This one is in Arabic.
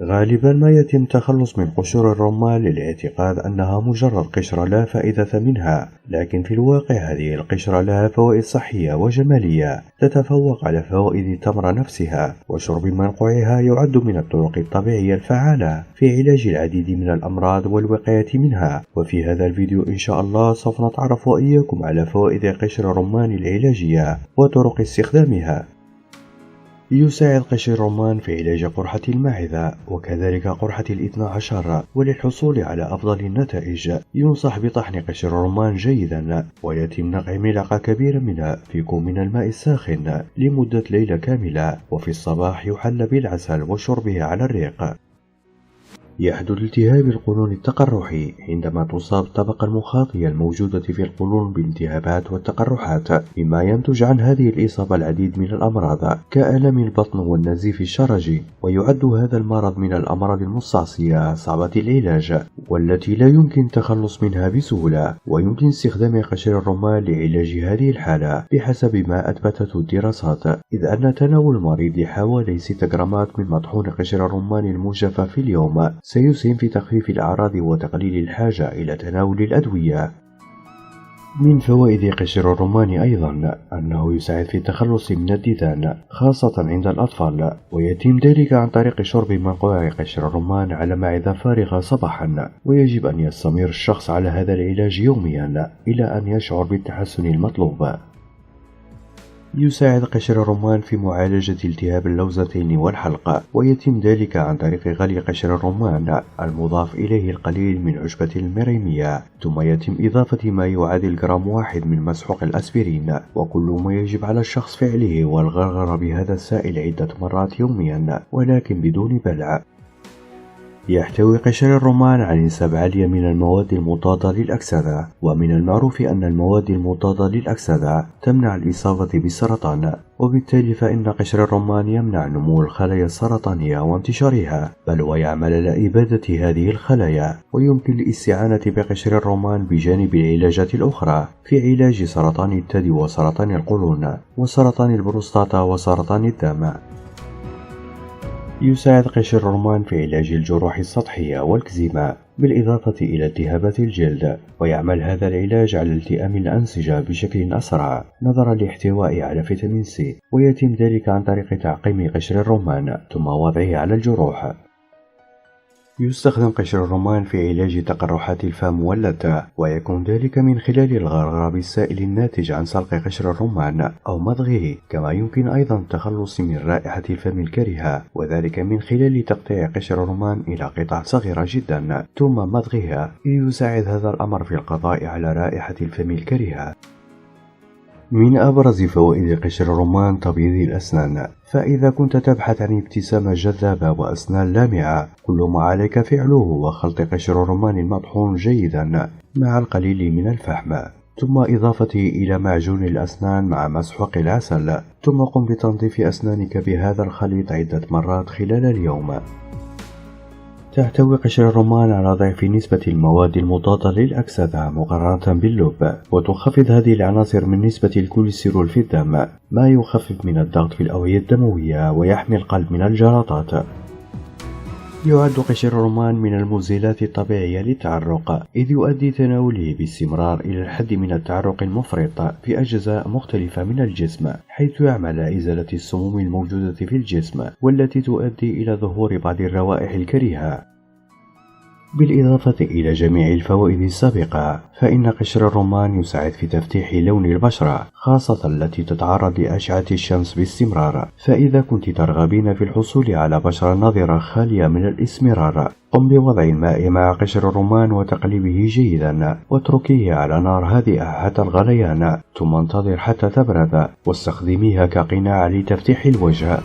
غالبا ما يتم التخلص من قشور الرمان للاعتقاد أنها مجرد قشرة لا فائدة منها، لكن في الواقع هذه القشرة لها فوائد صحية وجمالية تتفوق على فوائد التمر نفسها، وشرب منقوعها يعد من الطرق الطبيعية الفعالة في علاج العديد من الأمراض والوقاية منها. وفي هذا الفيديو إن شاء الله سوف نتعرف وإياكم على فوائد قشر الرمان العلاجية وطرق استخدامها. يساعد قشر الرمان في علاج قرحة المعدة وكذلك قرحة الاثنى عشر، وللحصول على أفضل النتائج ينصح بطحن قشر الرمان جيدا، ويتم نقع ملعقة كبيرة منها في كوب من الماء الساخن لمدة ليلة كاملة، وفي الصباح يحلى بالعسل وشربه على الريق. يحدث التهاب القولون التقرحي عندما تصاب الطبقة المخاطية الموجودة في القولون بالالتهابات والتقرحات، مما ينتج عن هذه الإصابة العديد من الأمراض كألم البطن والنزيف الشرجي، ويعد هذا المرض من الأمراض المستعصية صعبة العلاج والتي لا يمكن التخلص منها بسهولة، ويمكن استخدام قشر الرمان لعلاج هذه الحالة بحسب ما أثبتته الدراسات، إذ أن تناول المريض حوالي 6 جرامات من مطحون قشر الرمان المجفف في اليوم سيسهم في تخفيف الأعراض وتقليل الحاجة إلى تناول الأدوية. من فوائد قشر الرمان أيضا أنه يساعد في التخلص من الديدان خاصة عند الأطفال، ويتم ذلك عن طريق شرب منقوع قشر الرمان على معدة فارغة صباحا، ويجب أن يستمر الشخص على هذا العلاج يوميا إلى أن يشعر بالتحسن المطلوب. يساعد قشر الرمان في معالجة التهاب اللوزتين والحلق، ويتم ذلك عن طريق غلي قشر الرمان المضاف إليه القليل من عشبة المريمية، ثم يتم إضافة ما يعادل جرام واحد من مسحوق الأسبرين، وكل ما يجب على الشخص فعله هو الغرغرة بهذا السائل عدة مرات يوميا ولكن بدون بلع. يحتوي قشر الرمان على نسب عالية من المواد المضادة للأكسدة، ومن المعروف أن المواد المضادة للأكسدة تمنع الإصابة بالسرطان، وبالتالي فإن قشر الرمان يمنع نمو الخلايا السرطانية وانتشارها، بل ويعمل على إبادة هذه الخلايا. ويمكن الاستعانة بقشر الرمان بجانب العلاجات الأخرى في علاج سرطان الثدي وسرطان القولون وسرطان البروستاتا وسرطان الدم. يساعد قشر الرمان في علاج الجروح السطحية والكزيمة بالإضافة إلى التهابات الجلد، ويعمل هذا العلاج على التئام الأنسجة بشكل أسرع نظرا لاحتوائه على فيتامين سي، ويتم ذلك عن طريق تعقيم قشر الرمان ثم وضعه على الجروح. يستخدم قشر الرمان في علاج تقرحات الفم واللثة، ويكون ذلك من خلال الغرغرة بالسائل الناتج عن سلق قشر الرمان أو مضغه، كما يمكن أيضا التخلص من رائحة الفم الكريهة، وذلك من خلال تقطيع قشر الرمان إلى قطع صغيرة جدا ثم مضغها. يساعد هذا الأمر في القضاء على رائحة الفم الكريهة. من أبرز فوائد قشر الرمان تبييض الأسنان، فإذا كنت تبحث عن ابتسامة جذابة وأسنان لامعة، كل ما عليك فعله هو خلط قشر الرمان المطحون جيدا مع القليل من الفحم، ثم إضافته إلى معجون الأسنان مع مسحوق العسل، ثم قم بتنظيف أسنانك بهذا الخليط عدة مرات خلال اليوم. تحتوي قشر الرمان على ضعف نسبة المواد المضادة للأكسدة مقارنة باللب، وتخفض هذه العناصر من نسبة الكوليسترول في الدم، ما يخفف من الضغط في الأوعية الدموية ويحمي القلب من الجلطات. يعد قشر الرمان من المزيلات الطبيعية للتعرق، إذ يؤدي تناوله باستمرار إلى الحد من التعرق المفرط في أجزاء مختلفة من الجسم، حيث يعمل على إزالة السموم الموجودة في الجسم والتي تؤدي إلى ظهور بعض الروائح الكريهة. بالإضافة إلى جميع الفوائد السابقة، فإن قشر الرمان يساعد في تفتيح لون البشرة، خاصة التي تتعرض لأشعة الشمس باستمرار. فإذا كنت ترغبين في الحصول على بشرة نضرة خالية من الإسمرار، قم بوضع الماء مع قشر الرمان وتقليبه جيدا، واتركيه على نار هادئة حتى الغليان، ثم انتظر حتى تبرد، واستخدميها كقناع لتفتيح الوجه.